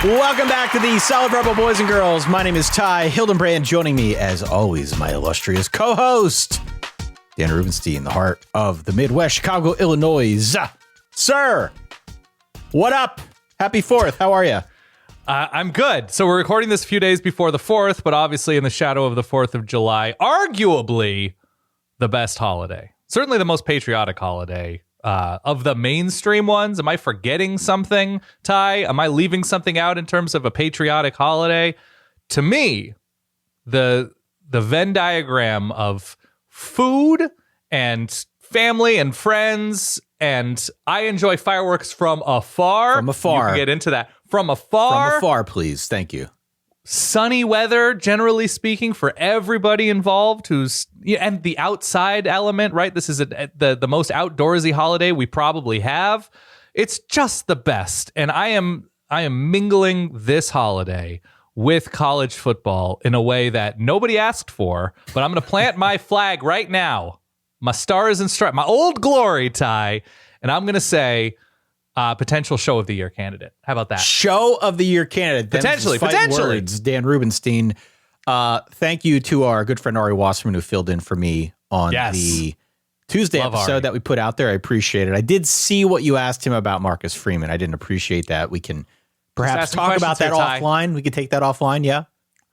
Welcome back to the Solid Rebel Boys and Girls. My name is Ty Hildenbrand. Joining me, as always, my illustrious co-host, Dan Rubenstein, the heart of the Midwest, Chicago, Illinois. Sir, what up? Happy 4th. How are you? I'm good. So we're recording this a few days before the 4th, but obviously in the shadow of the 4th of July, arguably the best holiday. Certainly the most patriotic holiday of the mainstream ones. Am I forgetting something, Ty? Am I leaving something out in terms of a patriotic holiday? To me, the Venn diagram of food and family and friends, and I enjoy fireworks from afar. From afar. You can get into that. From afar. From afar, please. Thank you. Sunny weather, generally speaking, for everybody involved, and the outside element, right? This is the most outdoorsy holiday we probably have. It's just the best. And I am mingling this holiday with college football in a way that nobody asked for, but I'm going to plant my flag right now, my stars and stripes, my old glory, Ty, and I'm going to say potential show of the year candidate. How about that? Show of the year candidate. Potentially. Words. Dan Rubenstein. Thank you to our good friend Ari Wasserman, who filled in for me on the Tuesday episode that we put out there. I appreciate it. I did see what you asked him about Marcus Freeman. I didn't appreciate that. We can perhaps talk about that offline. We could take that offline. Yeah.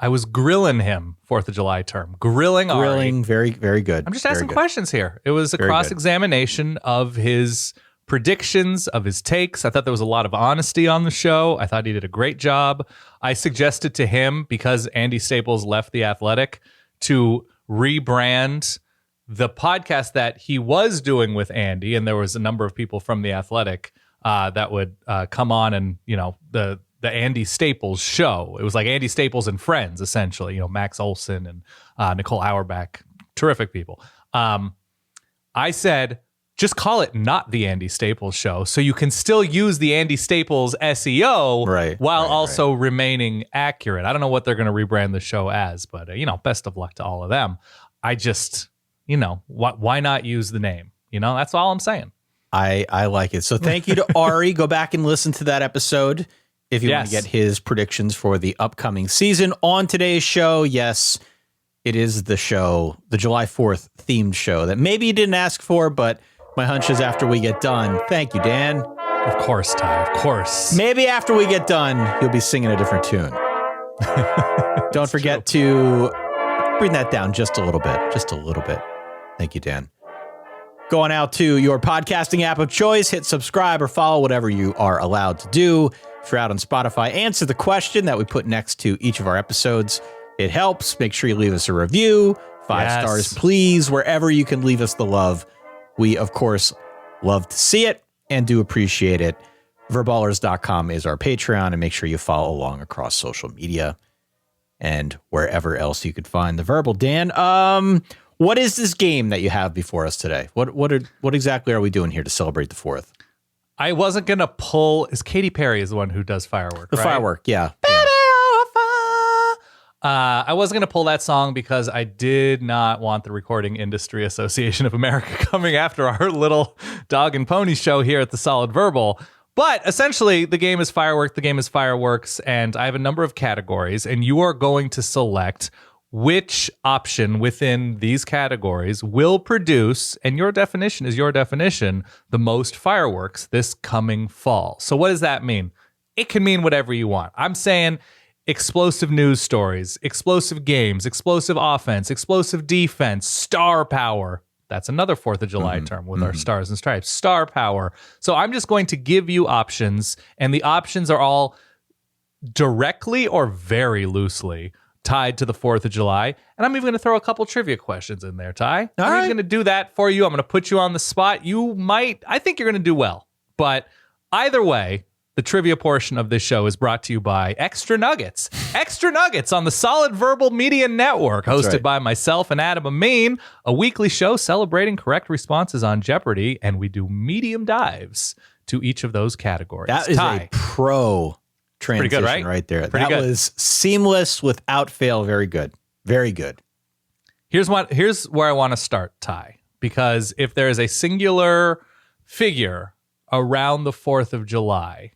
I was grilling him, 4th of July term. Grilling Ari. Very, very good. I'm just asking questions here. It was a cross-examination of his predictions, of his takes. I thought there was a lot of honesty on the show. I thought he did a great job. I suggested to him, because Andy Staples left The Athletic, to rebrand the podcast that he was doing with Andy, and there was a number of people from The Athletic that would come on, and the Andy Staples show. It was like Andy Staples and Friends, essentially. Max Olson and Nicole Auerbach, terrific people. I said, just call it not the Andy Staples show, so you can still use the Andy Staples SEO while also remaining accurate. I don't know what they're going to rebrand the show as, but best of luck to all of them. I just, why not use the name? That's all I'm saying. I like it. So thank you to Ari. Go back and listen to that episode if you want to get his predictions for the upcoming season. On today's show, yes, it is the show, the July 4th themed show that maybe you didn't ask for, but my hunch is after we get done. Thank you, Dan. Of course, Ty. Of course. Maybe after we get done, you'll be singing a different tune. Don't forget to bring that down just a little bit. Just a little bit. Thank you, Dan. Going out to your podcasting app of choice, hit subscribe or follow, whatever you are allowed to do. If you're out on Spotify, answer the question that we put next to each of our episodes. It helps. Make sure you leave us a review. 5 stars, please, wherever you can leave us the love. We, of course, love to see it and do appreciate it. Verballers.com is our Patreon, and make sure you follow along across social media and wherever else you could find the Verbal. Dan, what is this game that you have before us today? What exactly are we doing here to celebrate the 4th? I wasn't going to pull... Katy Perry is the one who does Firework, The firework, yeah. I wasn't going to pull that song because I did not want the Recording Industry Association of America coming after our little dog and pony show here at the Solid Verbal. But essentially, the game is Firework, the game is Fireworks, and I have a number of categories, and you are going to select which option within these categories will produce, and your definition is your definition, the most fireworks this coming fall. So what does that mean? It can mean whatever you want. I'm saying explosive news stories, explosive games, explosive offense, explosive defense, star power. That's another 4th of July term with our stars and stripes. Star power. So I'm just going to give you options, and the options are all directly or very loosely tied to the 4th of July. And I'm even going to throw a couple trivia questions in there, Ty. I'm even going to do that for you. I'm going to put you on the spot. I think you're going to do well. But either way, the trivia portion of this show is brought to you by Extra Nuggets. Extra Nuggets on the Solid Verbal Media Network, hosted by myself and Adam Amin, a weekly show celebrating correct responses on Jeopardy, and we do medium dives to each of those categories. That is a pro transition good, right there. Pretty that good. Was seamless without fail. Very good. Very good. Here's where I want to start, Ty, because if there is a singular figure around the 4th of July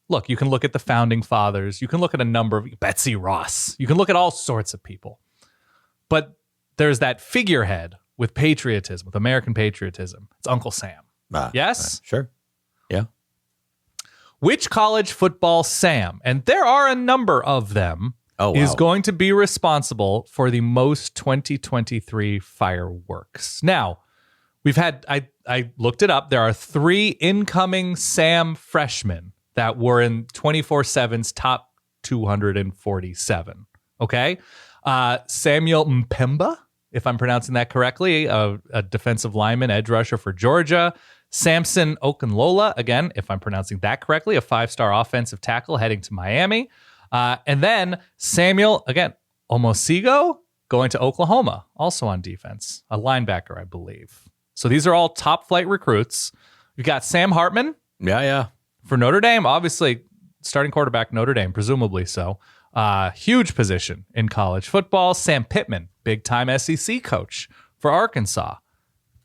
look, you can look at the founding fathers. You can look at a number of Betsy Ross. You can look at all sorts of people. But there's that figurehead with patriotism, with American patriotism. It's Uncle Sam. Yes? Sure. Yeah. Which college football Sam, and there are a number of them, is going to be responsible for the most 2023 fireworks? Now, we've had, I looked it up. There are 3 incoming Sam freshmen that were in 24/7's top 247. Okay. Samuel Mpemba, if I'm pronouncing that correctly, a defensive lineman, edge rusher for Georgia. Samson Okunlola, again, if I'm pronouncing that correctly, a 5-star offensive tackle heading to Miami. And then Samuel, again, Omosigo, going to Oklahoma, also on defense, a linebacker, I believe. So these are all top flight recruits. You've got Sam Hartman. Yeah. For Notre Dame, obviously starting quarterback, Notre Dame, presumably so. Huge position in college football. Sam Pittman, big-time SEC coach for Arkansas.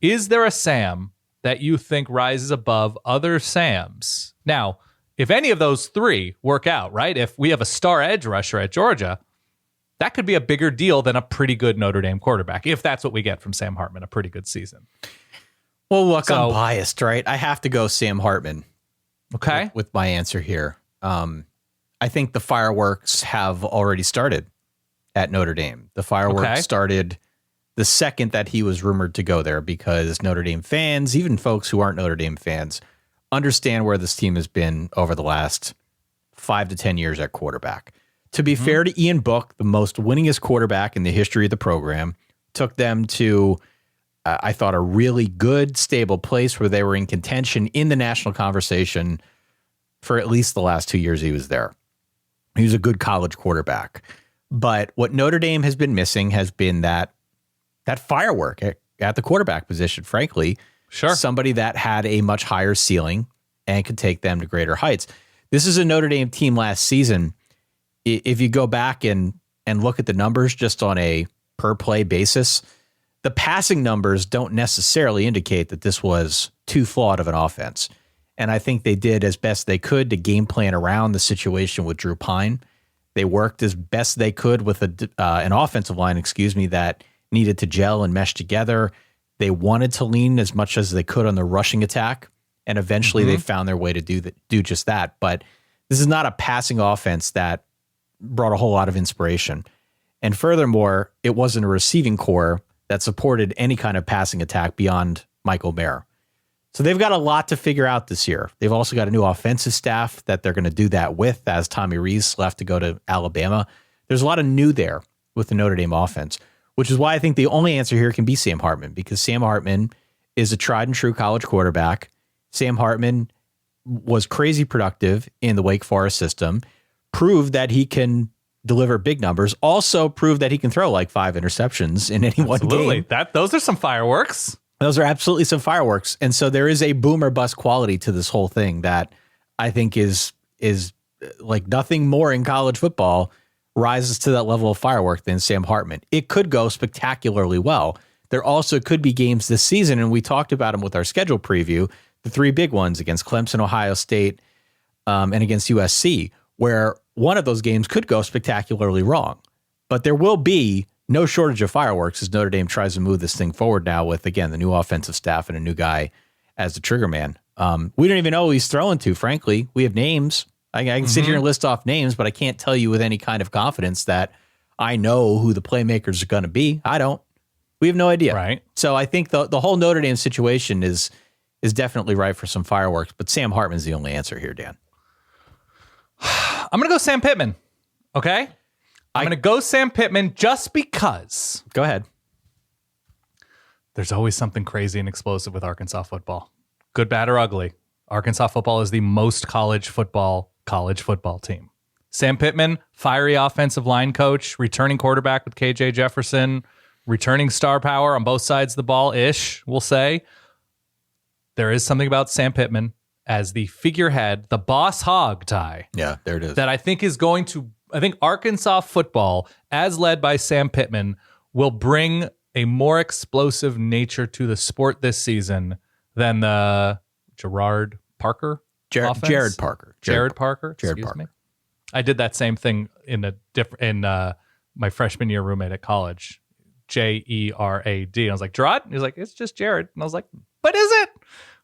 Is there a Sam that you think rises above other Sams? Now, if any of those 3 work out, right? If we have a star edge rusher at Georgia, that could be a bigger deal than a pretty good Notre Dame quarterback, if that's what we get from Sam Hartman, a pretty good season. Well, look, I'm biased, right? I have to go Sam Hartman. Okay. With my answer here. I think the fireworks have already started at Notre Dame. The fireworks started the second that he was rumored to go there, because Notre Dame fans, even folks who aren't Notre Dame fans, understand where this team has been over the last 5 to 10 years at quarterback. To be fair to Ian Book, the most winningest quarterback in the history of the program, took them to, I thought, a really good, stable place where they were in contention in the national conversation for at least the last 2 years he was there. He was a good college quarterback. But what Notre Dame has been missing has been that firework at the quarterback position, frankly. Sure. Somebody that had a much higher ceiling and could take them to greater heights. This is a Notre Dame team last season. If you go back and look at the numbers just on a per play basis, the passing numbers don't necessarily indicate that this was too flawed of an offense. And I think they did as best they could to game plan around the situation with Drew Pine. They worked as best they could with an offensive line, that needed to gel and mesh together. They wanted to lean as much as they could on the rushing attack, and eventually they found their way to do just that. But this is not a passing offense that brought a whole lot of inspiration. And furthermore, it wasn't a receiving core that supported any kind of passing attack beyond Michael Mayer. So they've got a lot to figure out this year. They've also got a new offensive staff that they're going to do that with, as Tommy Rees left to go to Alabama. There's a lot of new there with the Notre Dame offense, which is why I think the only answer here can be Sam Hartman, because Sam Hartman is a tried and true college quarterback. Sam Hartman was crazy productive in the Wake Forest system, proved that he can deliver big numbers, also proved that he can throw like 5 interceptions in any one game. Those are some fireworks. Those are absolutely some fireworks. And so there is a boom or bust quality to this whole thing that I think is like nothing more in college football rises to that level of firework than Sam Hartman. It could go spectacularly well. There also could be games this season, and we talked about them with our schedule preview, the 3 big ones against Clemson, Ohio State, and against USC, where one of those games could go spectacularly wrong. But there will be no shortage of fireworks as Notre Dame tries to move this thing forward now with, again, the new offensive staff and a new guy as the trigger man. We don't even know who he's throwing to, frankly. We have names. I can sit here and list off names, but I can't tell you with any kind of confidence that I know who the playmakers are going to be. I don't. We have no idea. Right. So I think the whole Notre Dame situation is definitely ripe for some fireworks, but Sam Hartman's the only answer here, Dan. I'm going to go Sam Pittman. Okay? I'm going to go Sam Pittman just because. Go ahead. There's always something crazy and explosive with Arkansas football. Good, bad, or ugly. Arkansas football is the most college football team. Sam Pittman, fiery offensive line coach, returning quarterback with KJ Jefferson, returning star power on both sides of the ball-ish, we'll say. There is something about Sam Pittman as the figurehead, the boss hog, Ty. Yeah, there it is. That I think is going to, Arkansas football, as led by Sam Pittman, will bring a more explosive nature to the sport this season than the Gerard Parker offense? Jared Parker. Jared Parker. Jared Excuse Parker. me. I did that same thing in my freshman year roommate at college. Jerad. I was like, Gerard? He was like, it's just Jared. And I was like, but is it?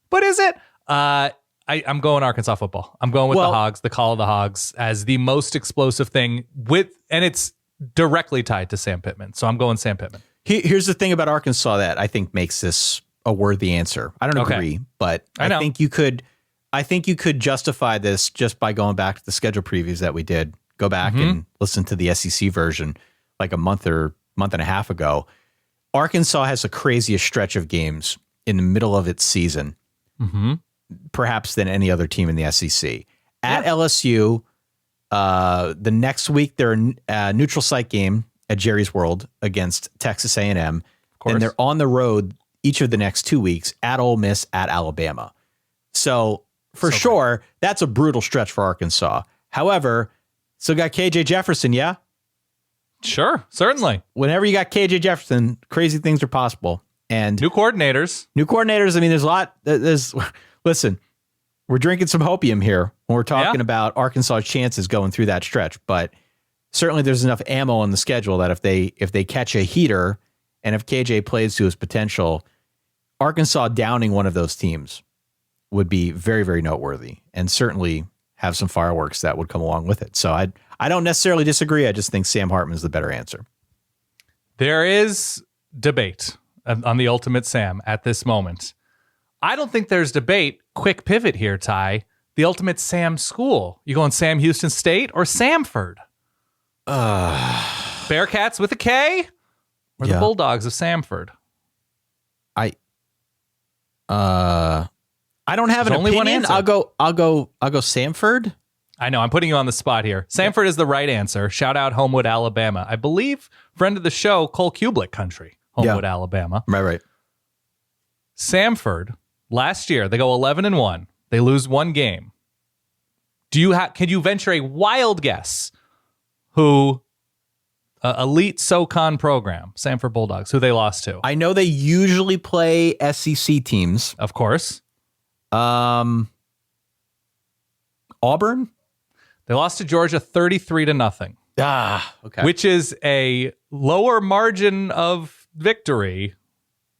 But is it? I'm going Arkansas football. I'm going with the Hogs, the call of the Hogs, as the most explosive thing and it's directly tied to Sam Pittman. So I'm going Sam Pittman. Here's the thing about Arkansas that I think makes this a worthy answer. I don't agree, but I think you could justify this just by going back to the schedule previews that we did. Go back and listen to the SEC version like a month and a half ago. Arkansas has the craziest stretch of games in the middle of its season, perhaps than any other team in the SEC. At LSU, the next week they're a neutral site game at Jerry's World against Texas A&M, and they're on the road each of the next 2 weeks at Ole Miss, at Alabama. So for sure, that's a brutal stretch for Arkansas. However, still got KJ Jefferson, yeah? Sure, certainly. Whenever you got KJ Jefferson, crazy things are possible. And new coordinators. I mean, there's a lot. Listen, we're drinking some hopium here when we're talking about Arkansas's chances going through that stretch. But certainly there's enough ammo on the schedule that if they catch a heater and if KJ plays to his potential, Arkansas downing one of those teams would be very, very noteworthy and certainly have some fireworks that would come along with it. So I don't necessarily disagree. I just think Sam Hartman is the better answer. There is debate on the ultimate Sam at this moment. I don't think there's debate. Quick pivot here, Ty. The ultimate Sam school. You going Sam Houston State or Samford? Bearcats with a K or the Bulldogs of Samford? I don't have an only opinion. one answer. I'll go Samford. I know, I'm putting you on the spot here. Samford is the right answer. Shout out Homewood, Alabama. I believe friend of the show, Cole Kublick country, Homewood, Alabama. Right. Samford, last year, they go 11-1. They lose one game. Can you venture a wild guess who elite SoCon program, Samford Bulldogs, who they lost to? I know they usually play SEC teams. Of course. Auburn? They lost to Georgia 33-0. Okay. Which is a lower margin of victory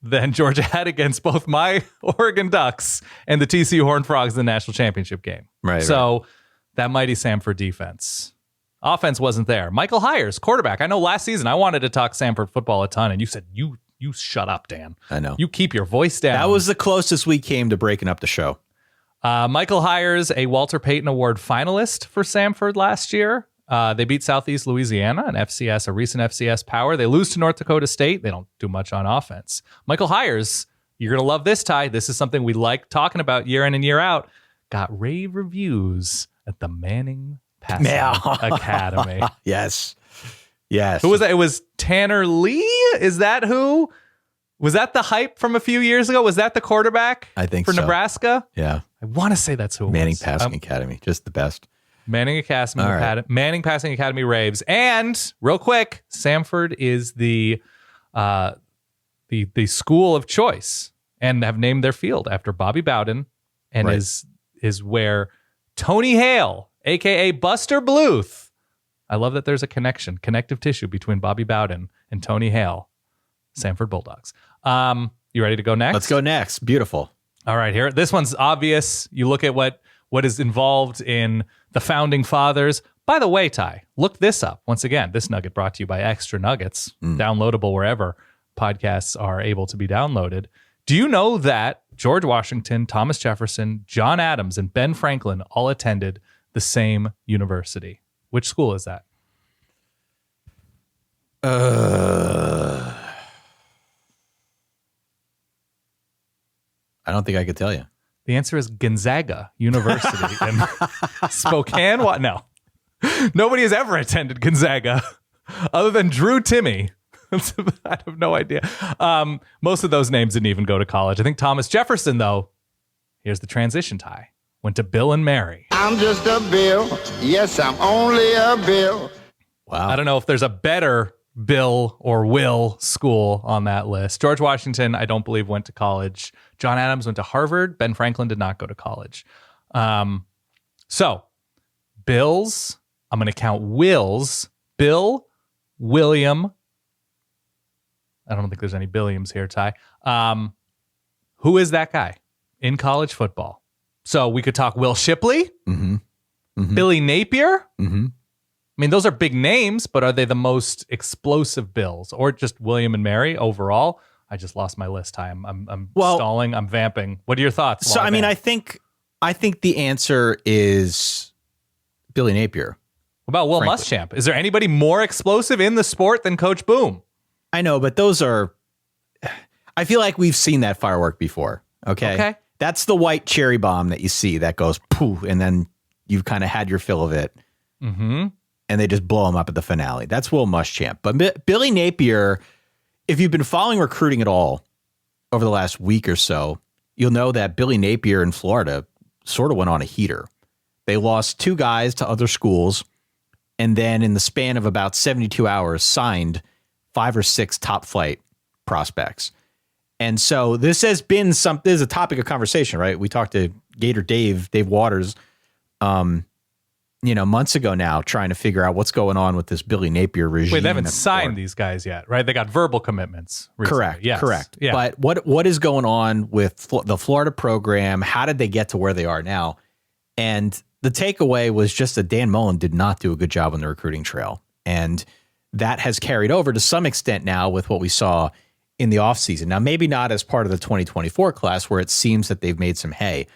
than Georgia had against both my Oregon Ducks and the TCU Horned Frogs in the national championship game. Right. So that mighty Samford defense. Offense wasn't there. Michael Hires, quarterback. I know last season I wanted to talk Samford football a ton, and you said, you shut up, Dan. I know. You keep your voice down. That was the closest we came to breaking up the show. Michael Hires, a Walter Payton Award finalist for Samford last year. They beat Southeast Louisiana, a recent FCS power. They lose to North Dakota State. They don't do much on offense. Michael Hires, you're going to love this, Ty. This is something we like talking about year in and year out. Got rave reviews at the Manning Passing Academy. Yes. Who was that? It was Tanner Lee? Is that who? Was that the hype from a few years ago? Was that the quarterback? I think for so. Nebraska? Yeah. I want to say that's who it Manning was. Passing Academy. Just the best. Manning Passing Academy raves. And real quick, Samford is the school of choice and have named their field after Bobby Bowden and is where Tony Hale, aka Buster Bluth. I love that there's a connective tissue between Bobby Bowden and Tony Hale. Samford Bulldogs. You ready to go next? Let's go next. Beautiful. All right, here. This one's obvious. You look at what is involved in the founding fathers. By the way, Ty, look this up. Once again, this nugget brought to you by Extra Nuggets, downloadable wherever podcasts are able to be downloaded. Do you know that George Washington, Thomas Jefferson, John Adams, and Ben Franklin all attended the same university? Which school is that? I don't think I could tell you. The answer is Gonzaga University in Spokane. What? No. Nobody has ever attended Gonzaga other than Drew Timme. I have no idea. Most of those names didn't even go to college. I think Thomas Jefferson, though, here's the transition, Ty, went to Bill and Mary. I'm just a Bill. Yes, I'm only a Bill. Wow. I don't know if there's a better Bill or Will school on that list. George Washington, I don't believe, went to college. John Adams went to Harvard. Ben Franklin did not go to college. So Bills, I'm going to count Wills. Bill, William. I don't think there's any Billiams here, Ty. Who is that guy in college football? So we could talk Will Shipley, Billy Napier. I mean, those are big names, but are they the most explosive Bills, or just William and Mary overall? I just lost my list, Ty. I'm stalling. I'm vamping. What are your thoughts? So, I mean, I think the answer is Billy Napier. What about Will Muschamp? Is there anybody more explosive in the sport than Coach Boom? I know, but those are... I feel like we've seen that firework before, okay? That's the white cherry bomb that you see that goes poof, and then you've kind of had your fill of it. And they just blow him up at the finale. That's Will Muschamp. But Billy Napier, if you've been following recruiting at all over the last week or so, you'll know that Billy Napier in Florida sort of went on a heater. They lost 2 guys to other schools, and then in the span of about 72 hours, signed 5 or 6 top flight prospects. And so this has been this is a topic of conversation, right? We talked to Gator Dave Waters, months ago now, trying to figure out what's going on with this Billy Napier regime. Wait, they haven't signed these guys yet, right? They got verbal commitments recently. Correct. Yes. Correct. Yeah. But what is going on with the Florida program? How did they get to where they are now? And the takeaway was just that Dan Mullen did not do a good job on the recruiting trail. And that has carried over to some extent now with what we saw in the offseason. Now, maybe not as part of the 2024 class where it seems that they've made some hay.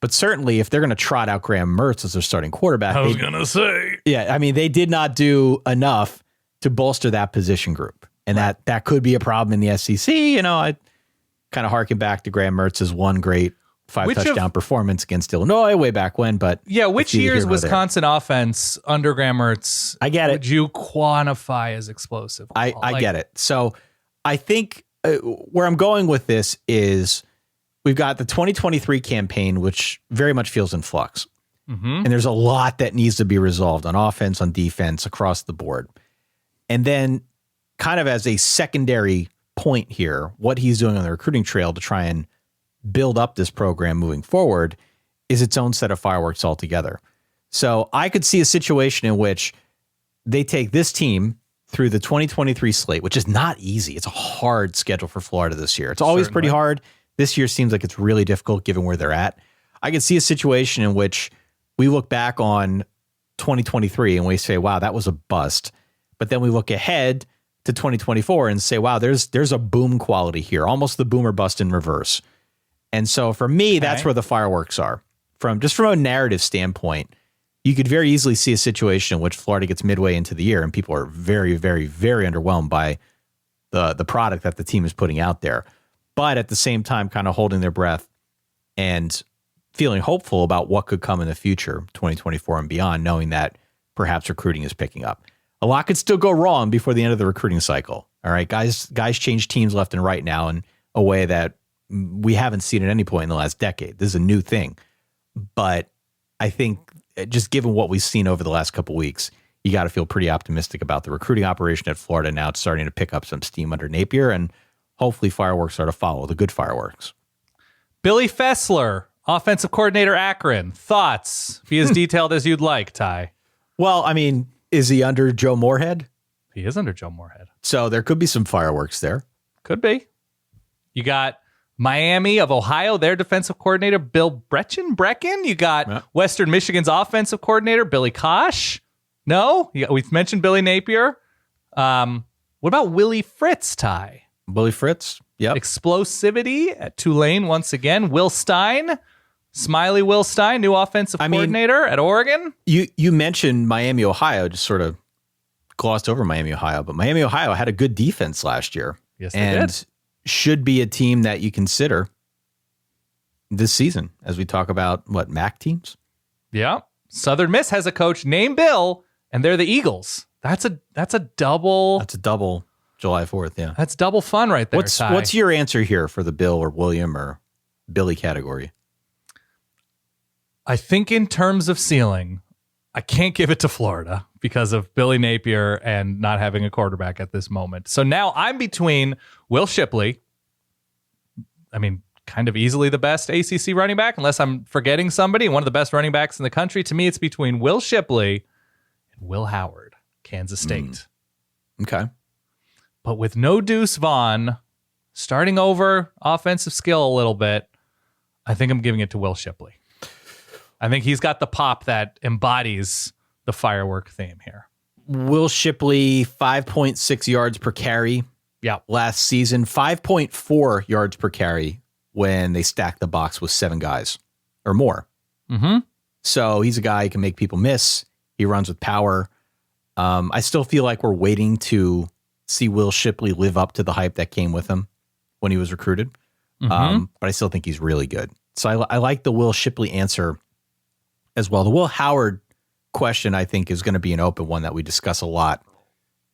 But certainly, if they're going to trot out Graham Mertz as their starting quarterback, I was going to say. Yeah, I mean, they did not do enough to bolster that position group. And that could be a problem in the SEC. I kind of harken back to Graham Mertz's one great 5-touchdown performance against Illinois way back when. But yeah, which year's Wisconsin offense under Graham Mertz I get it. Would you quantify as explosive? I get it. So I think where I'm going with this is we've got the 2023 campaign, which very much feels in flux. And there's a lot that needs to be resolved on offense, on defense, across the board. And then kind of as a secondary point here, what he's doing on the recruiting trail to try and build up this program moving forward is its own set of fireworks altogether. So I could see a situation in which they take this team through the 2023 slate, which is not easy. It's a hard schedule for Florida this year. It's always pretty hard. This year seems like it's really difficult given where they're at. I could see a situation in which we look back on 2023 and we say, wow, that was a bust. But then we look ahead to 2024 and say, wow, there's a boom quality here, almost the boomer bust in reverse. And so for me, that's where the fireworks are. From a narrative standpoint, you could very easily see a situation in which Florida gets midway into the year and people are very, very, very underwhelmed by the product that the team is putting out there. But at the same time, kind of holding their breath and feeling hopeful about what could come in the future, 2024 and beyond, knowing that perhaps recruiting is picking up. A lot could still go wrong before the end of the recruiting cycle. All right, guys change teams left and right now in a way that we haven't seen at any point in the last decade. This is a new thing. But I think just given what we've seen over the last couple of weeks, you got to feel pretty optimistic about the recruiting operation at Florida. Now it's starting to pick up some steam under Napier, and hopefully fireworks are to follow, the good fireworks. Billy Fessler, offensive coordinator, Akron. Thoughts? Be as detailed as you'd like, Ty. Well, I mean, is he under Joe Moorhead? He is under Joe Moorhead. So there could be some fireworks there. Could be. You got Miami of Ohio, their defensive coordinator, Bill Brecken. You got Western Michigan's offensive coordinator, Billy Kosh. No? We've mentioned Billy Napier. What about Willie Fritz, Ty? Willie Fritz? Yep. Explosivity at Tulane once again. Will Stein, Smiley Will Stein, new offensive coordinator at Oregon. You mentioned Miami, Ohio, just sort of glossed over Miami, Ohio, but Miami, Ohio had a good defense last year. Yes, they did. Should be a team that you consider this season as we talk about, MAC teams? Yeah. Southern Miss has a coach named Bill, and they're the Eagles. That's a double. That's a double July 4th, yeah. That's double fun right there, Ty. What's your answer here for the Bill or William or Billy category? I think in terms of ceiling, I can't give it to Florida because of Billy Napier and not having a quarterback at this moment. So now I'm between Will Shipley. I mean, kind of easily the best ACC running back, unless I'm forgetting somebody. One of the best running backs in the country. To me, it's between Will Shipley and Will Howard, Kansas State. Okay. But with no Deuce Vaughn, starting over offensive skill a little bit, I think I'm giving it to Will Shipley. I think he's got the pop that embodies the firework theme here. Will Shipley, 5.6 yards per carry. Yeah. Last season, 5.4 yards per carry when they stack the box with 7 guys or more. Mm-hmm. So he's a guy who can make people miss. He runs with power. I still feel like we're waiting to see Will Shipley live up to the hype that came with him when he was recruited. But I still think he's really good. So I like the Will Shipley answer as well. The Will Howard question, I think, is going to be an open one that we discuss a lot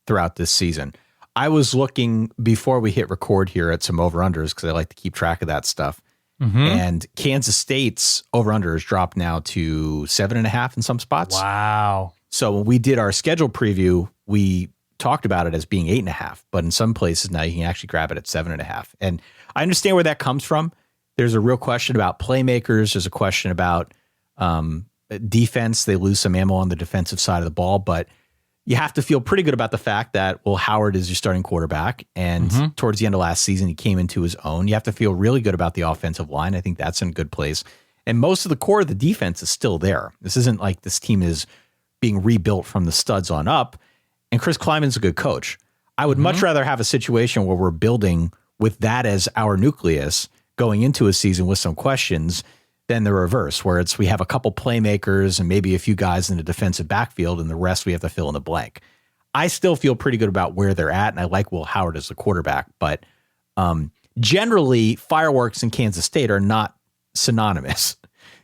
throughout this season. I was looking before we hit record here at some over-unders because I like to keep track of that stuff. And Kansas State's over-unders dropped now to 7.5 in some spots. Wow. So when we did our schedule preview, we talked about it as being 8.5, but in some places now you can actually grab it at 7.5. And I understand where that comes from. There's a real question about playmakers. There's a question about defense. They lose some ammo on the defensive side of the ball, but you have to feel pretty good about the fact that, well, Howard is your starting quarterback. And towards the end of last season, he came into his own. You have to feel really good about the offensive line. I think that's in a good place. And most of the core of the defense is still there. This isn't like this team is being rebuilt from the studs on up. And Chris Kleiman's a good coach. I would much rather have a situation where we're building with that as our nucleus going into a season with some questions than the reverse, where we have a couple playmakers and maybe a few guys in the defensive backfield and the rest we have to fill in the blank. I still feel pretty good about where they're at, and I like Will Howard as the quarterback. But generally, fireworks in Kansas State are not synonymous.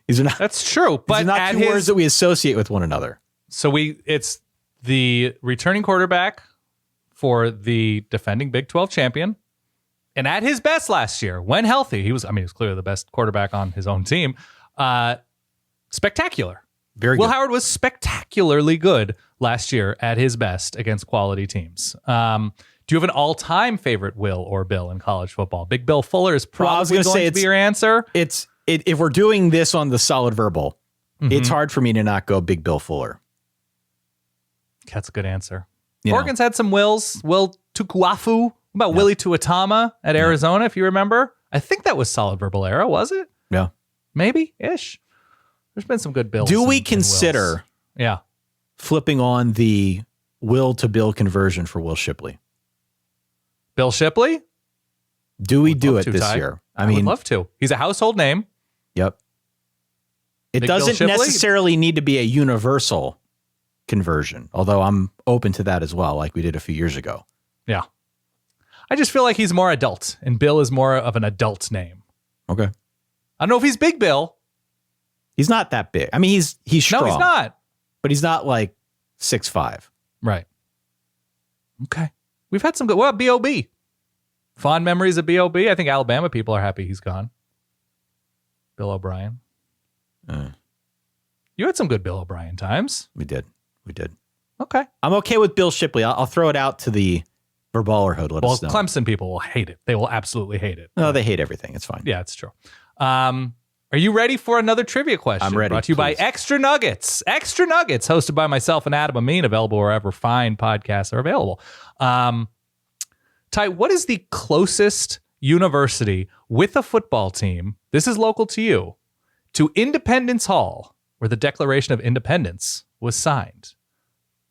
These are not. That's true, but these are not two words that we associate with one another. So it's the returning quarterback for the defending Big 12 champion. And at his best last year, when healthy, he was clearly the best quarterback on his own team. Spectacular. Very Will good. Howard was spectacularly good last year at his best against quality teams. Do you have an all-time favorite Will or Bill in college football? Big Bill Fuller is probably going to be your answer. If we're doing this on the solid verbal, it's hard for me to not go Big Bill Fuller. That's a good answer. You Oregon's had some Wills. Will Tukuafu. What about Willie Tuatama at Arizona, if you remember? I think that was solid verbal era, was it? Yeah. Maybe-ish. There's been some good Bills. Do we consider flipping on the Will to Bill conversion for Will Shipley? Bill Shipley? Do we do it this year? I would love to. He's a household name. Yep. It Big doesn't Bill Shipley? necessarily need to be a universal conversion, although I'm open to that as well, like we did a few years ago. Yeah. I just feel like he's more adult, and Bill is more of an adult name. Okay. I don't know if he's Big Bill. He's not that big. I mean, he's strong. No, he's not. But he's not like 6'5". Right. Okay. We've had some good. What about B.O.B.? Fond memories of B.O.B.? I think Alabama people are happy he's gone. Bill O'Brien. You had some good Bill O'Brien times. We did. Okay. I'm okay with Bill Shipley. I'll throw it out to the verballerhood. Let us know. Clemson people will hate it. They will absolutely hate it. No, they hate everything. It's fine. Yeah, it's true. Are you ready for another trivia question? I'm ready. Brought to you by Extra Nuggets. Extra Nuggets, hosted by myself and Adam Amin, available wherever fine podcasts are available. Ty, what is the closest university with a football team, this is local to you, to Independence Hall, where the Declaration of Independence was signed?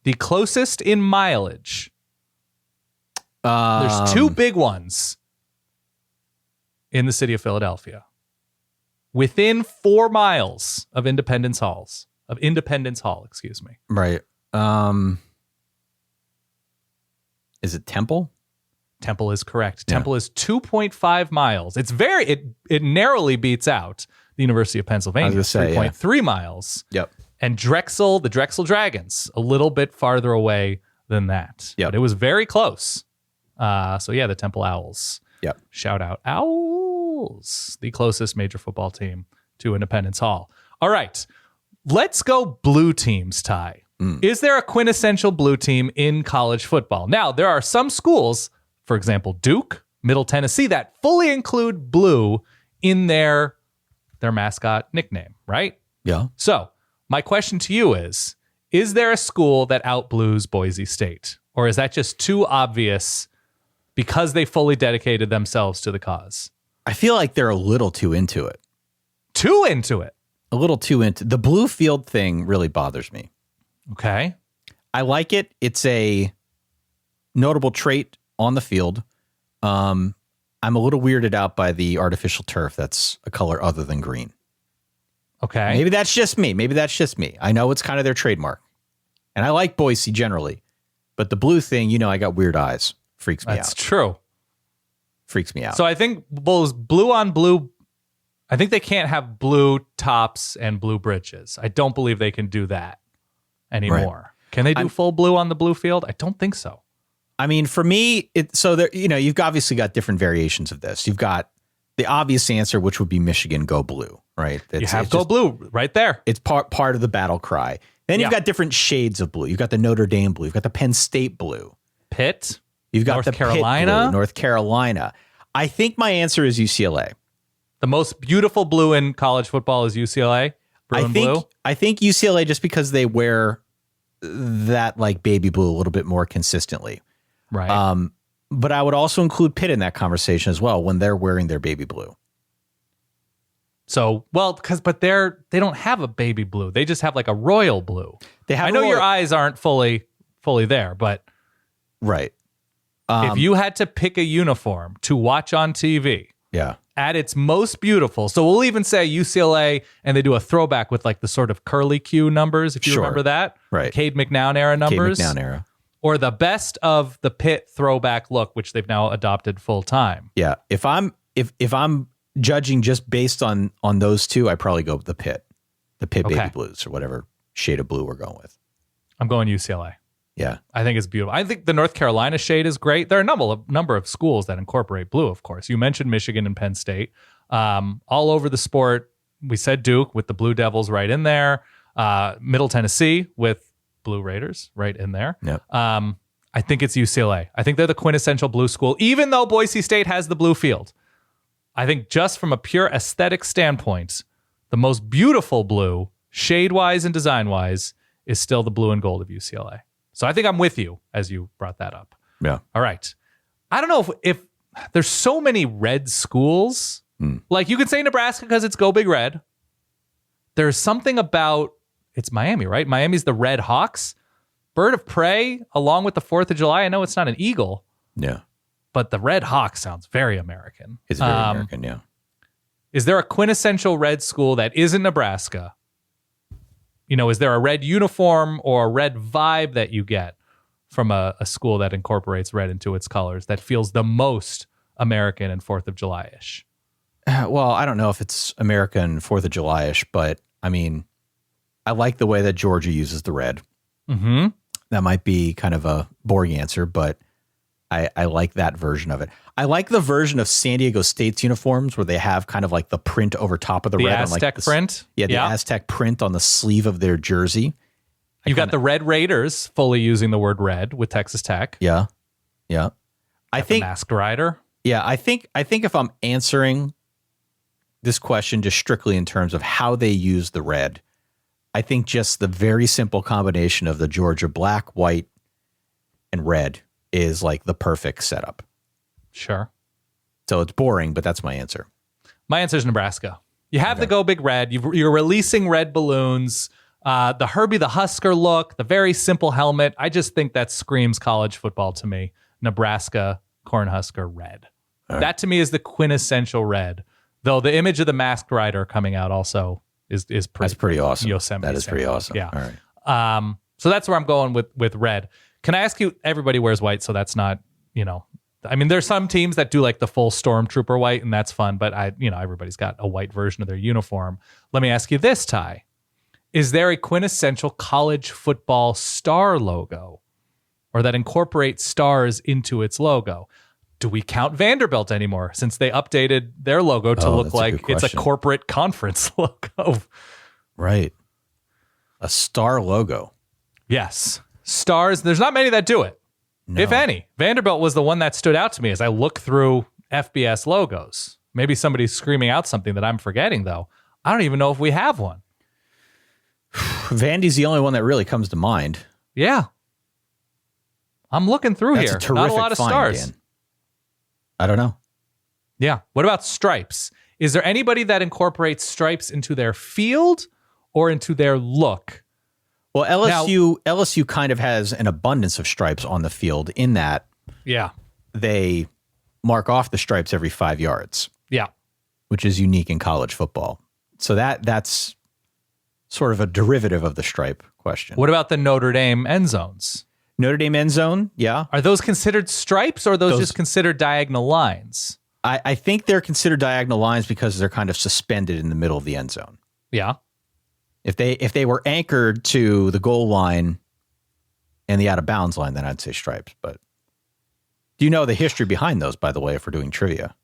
The closest in mileage. There's two big ones in the city of Philadelphia. Within 4 miles of Independence Hall, excuse me. Right. Is it Temple? Temple is correct. Yeah. Temple is 2.5 miles. It's it narrowly beats out the University of Pennsylvania, 3.3 miles. Yep. And the Drexel Dragons, a little bit farther away than that. Yep. But it was very close. The Temple Owls. Yep. Shout out Owls, the closest major football team to Independence Hall. All right, let's go blue teams, Ty. Is there a quintessential blue team in college football? Now, there are some schools, for example, Duke, Middle Tennessee, that fully include blue in their mascot nickname, right? Yeah. So my question to you is there a school that outblues Boise State? Or is that just too obvious because they fully dedicated themselves to the cause? I feel like they're a little too into it. Too into it? A little too into the blue field thing really bothers me. Okay. I like it. It's a notable trait on the field. I'm a little weirded out by the artificial turf that's a color other than green. Okay. Maybe that's just me. I know it's kind of their trademark. And I like Boise generally. But the blue thing, I got weird eyes. Freaks me out. That's true. Freaks me out. So I think blue on blue, I think they can't have blue tops and blue bridges. I don't believe they can do that anymore. Right. Can they do full blue on the blue field? I don't think so. I mean, for me, you've obviously got different variations of this. You've got the obvious answer, which would be Michigan go blue, right? You have go blue right there. It's part of the battle cry. Then you've got different shades of blue. You've got the Notre Dame blue. You've got the Penn State blue. Pitt. You've got North the Carolina. Pitt blue, North Carolina. I think my answer is UCLA. The most beautiful blue in college football is UCLA. I think UCLA just because they wear that like baby blue a little bit more consistently. Right. But I would also include Pitt in that conversation as well when they're wearing their baby blue. So, but they don't have a baby blue. They just have like a royal blue. I know your eyes aren't fully there, but right. If you had to pick a uniform to watch on TV, at its most beautiful, so we'll even say UCLA, and they do a throwback with like the sort of curly Q numbers, if you remember that, right? Cade McNown era numbers, Cade McNown era, or the best of the Pitt throwback look, which they've now adopted full time. Yeah, if I'm judging just based on those two, I probably go with the Pitt baby blues or whatever shade of blue we're going with. I'm going UCLA. Yeah. I think it's beautiful. I think the North Carolina shade is great. There are a number of schools that incorporate blue, of course. You mentioned Michigan and Penn State. All over the sport, we said Duke with the Blue Devils right in there. Middle Tennessee with Blue Raiders right in there. Yep. I think it's UCLA. I think they're the quintessential blue school, even though Boise State has the blue field. I think just from a pure aesthetic standpoint, the most beautiful blue, shade-wise and design-wise, is still the blue and gold of UCLA. So I think I'm with you as you brought that up. Yeah. All right. I don't know if there's so many red schools. Like you could say Nebraska because it's Go Big Red. There's something about, it's Miami, right? Miami's the Red Hawks. Bird of prey along with the 4th of July. I know it's not an eagle. Yeah. But the Red Hawk sounds very American. It's very American, yeah. Is there a quintessential red school that isn't Nebraska? Is there a red uniform or a red vibe that you get from a school that incorporates red into its colors that feels the most American and 4th of July-ish? Well, I don't know if it's American 4th of July-ish, but I mean, I like the way that Georgia uses the red. Mm-hmm. That might be kind of a boring answer, but I like that version of it. I like the version of San Diego State's uniforms where they have kind of like the print over top of the red. Aztec print? Yeah, the Aztec print on the sleeve of their jersey. You got the Red Raiders fully using the word red with Texas Tech. Yeah. Yeah. I think the Masked Rider. Yeah, I think if I'm answering this question just strictly in terms of how they use the red, I think just the very simple combination of the Georgia black, white, and red is like the perfect setup. Sure. So it's boring, but that's my answer. My answer is Nebraska. You have the Go Big Red. You're releasing red balloons. The Herbie the Husker look, the very simple helmet. I just think that screams college football to me. Nebraska Cornhusker red. Right. That to me is the quintessential red. Though the image of the Masked Rider coming out also is pretty. That's pretty awesome. Yosemite. That is pretty awesome. Yeah. All right. So that's where I'm going with red. Can I ask you? Everybody wears white, so that's not I mean, there's some teams that do like the full Stormtrooper white, and that's fun. But everybody's got a white version of their uniform. Let me ask you this, Ty. Is there a quintessential college football star logo or that incorporates stars into its logo? Do we count Vanderbilt anymore since they updated their logo to look like it's a corporate conference logo? Right. A star logo. Yes. Stars. There's not many that do it, if any. Vanderbilt was the one that stood out to me as I look through FBS logos. Maybe somebody's screaming out something that I'm forgetting, though. I don't even know if we have one. Vandy's the only one that really comes to mind. Yeah. I'm looking through That's here. A terrific Not a lot of find, stars. Dan. I don't know. Yeah. What about stripes? Is there anybody that incorporates stripes into their field or into their look? Well, LSU kind of has an abundance of stripes on the field in that they mark off the stripes every 5 yards. Yeah. Which is unique in college football. So that's sort of a derivative of the stripe question. What about the Notre Dame end zones? Notre Dame end zone, yeah. Are those considered stripes or are those just considered diagonal lines? I think they're considered diagonal lines because they're kind of suspended in the middle of the end zone. Yeah. If they were anchored to the goal line and the out of bounds line, then I'd say stripes. But do you know the history behind those, by the way, if we're doing trivia?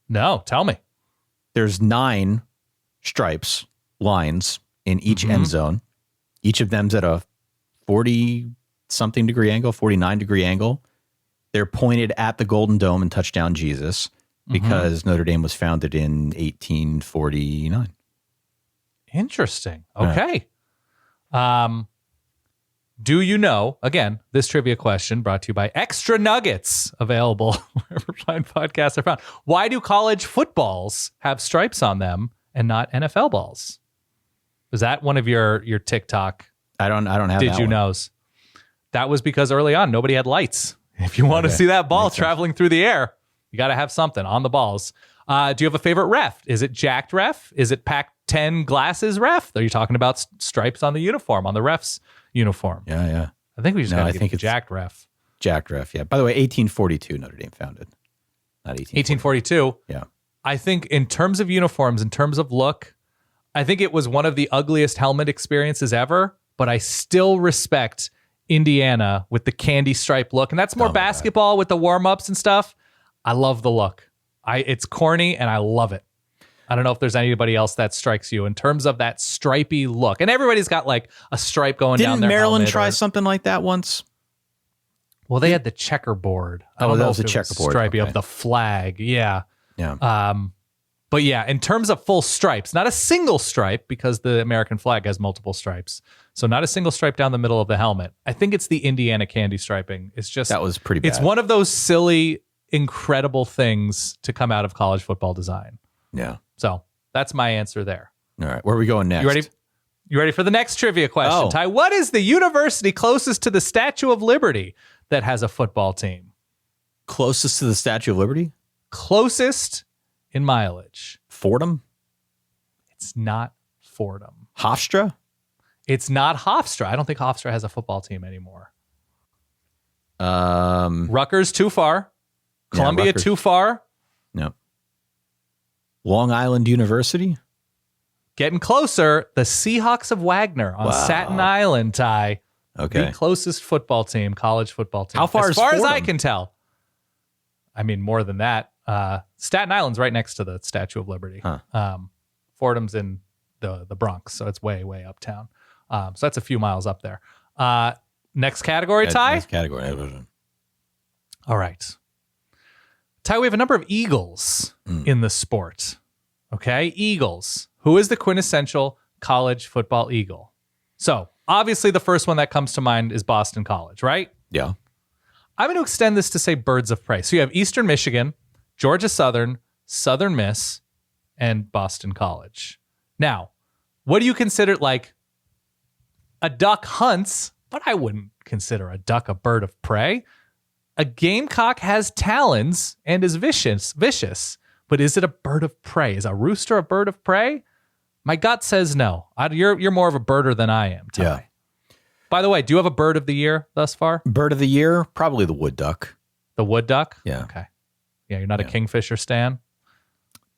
No, tell me. There's 9 stripes, lines in each end zone. Each of them's at a 40-something degree angle, 49-degree angle. They're pointed at the Golden Dome and Touchdown Jesus because Notre Dame was founded in 1849. Interesting. Okay. Do you know, again, this trivia question brought to you by Extra Nuggets, available wherever fine podcasts are found. Why do college footballs have stripes on them and not NFL balls? Was that one of your TikTok? I don't have Did that you one. knows? That was because early on, nobody had lights. If you want to see that ball traveling through the air, you got to have something on the balls. Do you have a favorite ref? Is it Jacked Ref? Is it Pac-10 Glasses Ref? Are you talking about stripes on the uniform, on the ref's uniform? Yeah. I think we just got to think it's Jacked Ref. Jacked Ref, yeah. By the way, 1842 Notre Dame founded, not 1842. Yeah. I think in terms of uniforms, in terms of look, I think it was one of the ugliest helmet experiences ever, but I still respect Indiana with the candy stripe look. And that's more basketball with the warm-ups and stuff. I love the look. It's corny and I love it. I don't know if there's anybody else that strikes you in terms of that stripy look. And everybody's got like a stripe going down their Maryland helmet try something like that once? Well, they had the checkerboard. That was a checkerboard. Stripey of the flag. Yeah. Yeah. But yeah, in terms of full stripes, not a single stripe because the American flag has multiple stripes. So not a single stripe down the middle of the helmet. I think it's the Indiana candy striping. It's just that was pretty bad. It's one of those silly, incredible things to come out of college football design. Yeah. So that's my answer there. All right. Where are we going next? You ready for the next trivia question, Oh. Ty? What is the university closest to the Statue of Liberty that has a football team? Closest to the Statue of Liberty? Closest in mileage. Fordham? It's not Fordham. Hofstra? It's not Hofstra. I don't think Hofstra has a football team anymore. Rutgers, too far. Columbia, Rutgers. too far. No. Long Island University? Getting closer. The Seahawks of Wagner on Staten Island, Ty. Okay. The closest football team, college football team. How far as is far as I Fordham? can tell. I mean, more than that. Staten Island's right next to the Statue of Liberty. Huh. Fordham's in the Bronx, so it's way, way uptown. So that's a few miles up there. Next category, Ty? Next category. All right. Ty, we have a number of Eagles in the sport. Okay? Eagles. Who is the quintessential college football Eagle? So, obviously, the first one that comes to mind is Boston College, right? Yeah. I'm going to extend this to say birds of prey. So you have Eastern Michigan, Georgia Southern, Southern Miss, and Boston College. Now, what do you consider like a duck hunts, but I wouldn't consider a duck a bird of prey. A gamecock has talons and is vicious, but is it a bird of prey? Is a rooster a bird of prey? My gut says no. You're more of a birder than I am, Ty. Yeah. By the way, do you have a bird of the year thus far? Bird of the year? Probably the wood duck. The wood duck? Yeah. Okay. Yeah, you're not a kingfisher stan?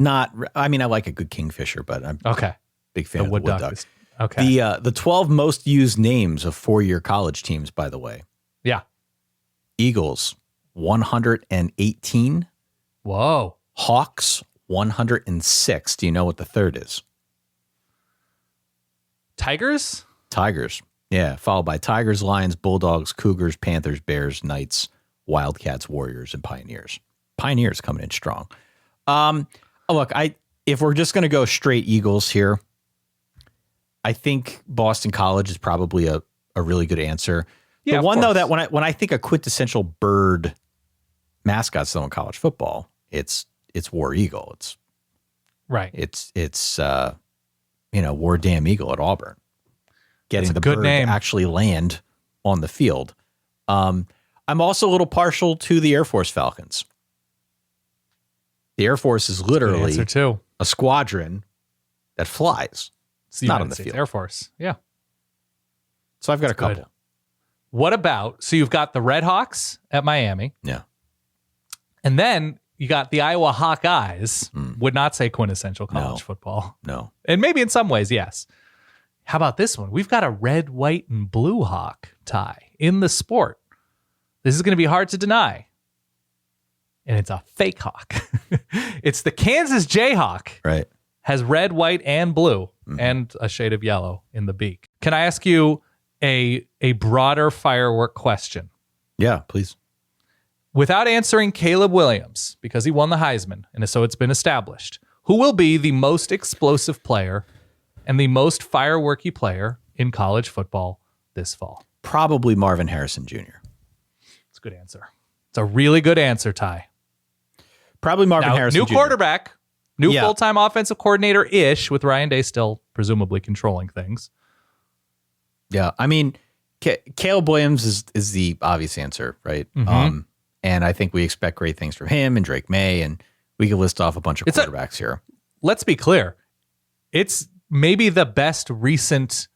I like a good kingfisher, but I'm Okay. big fan of the wood duck. Okay. The 12 most used names of four-year college teams, by the way. Yeah. Eagles, 118. Whoa. Hawks, 106. Do you know what the third is? Tigers? Tigers. Yeah, followed by Tigers, Lions, Bulldogs, Cougars, Panthers, Bears, Knights, Wildcats, Warriors, and Pioneers. Pioneers coming in strong. Look, if we're just going to go straight Eagles here, I think Boston College is probably a really good answer. Yeah, the one though course. that when I think a quintessential bird mascot still in college football, it's War Eagle. Right. It's War Damn Eagle at Auburn. Getting the good bird name. to actually land on the field. I'm also a little partial to the Air Force Falcons. The Air Force is literally Answer too. a squadron that flies. It's the not United on the States field. Air Force. Yeah. So I've got a Good. couple. What about, so you've got the Red Hawks at Miami, Yeah. and then you got the Iowa Hawkeyes. Would not say quintessential college football. No. And maybe in some ways, yes. How about this one? We've got a red, white, and blue hawk tie in the sport. This is going to be hard to deny. And it's a fake hawk. It's the Kansas Jayhawk. Right. Has red, white, and blue, and a shade of yellow in the beak. Can I ask you a broader firework question? Yeah, please. Without answering Caleb Williams, because he won the Heisman, and so it's been established, who will be the most explosive player and the most fireworky player in college football this fall? Probably Marvin Harrison Jr. It's a good answer. It's a really good answer, Ty. Probably Marvin Now, Harrison new Jr. quarterback, new Yeah. full-time offensive coordinator-ish, with Ryan Day still presumably controlling things. Yeah, I mean, Caleb Williams is the obvious answer, right? And I think we expect great things from him and Drake Maye, and we can list off a bunch of quarterbacks here. Let's be clear. It's maybe the best recent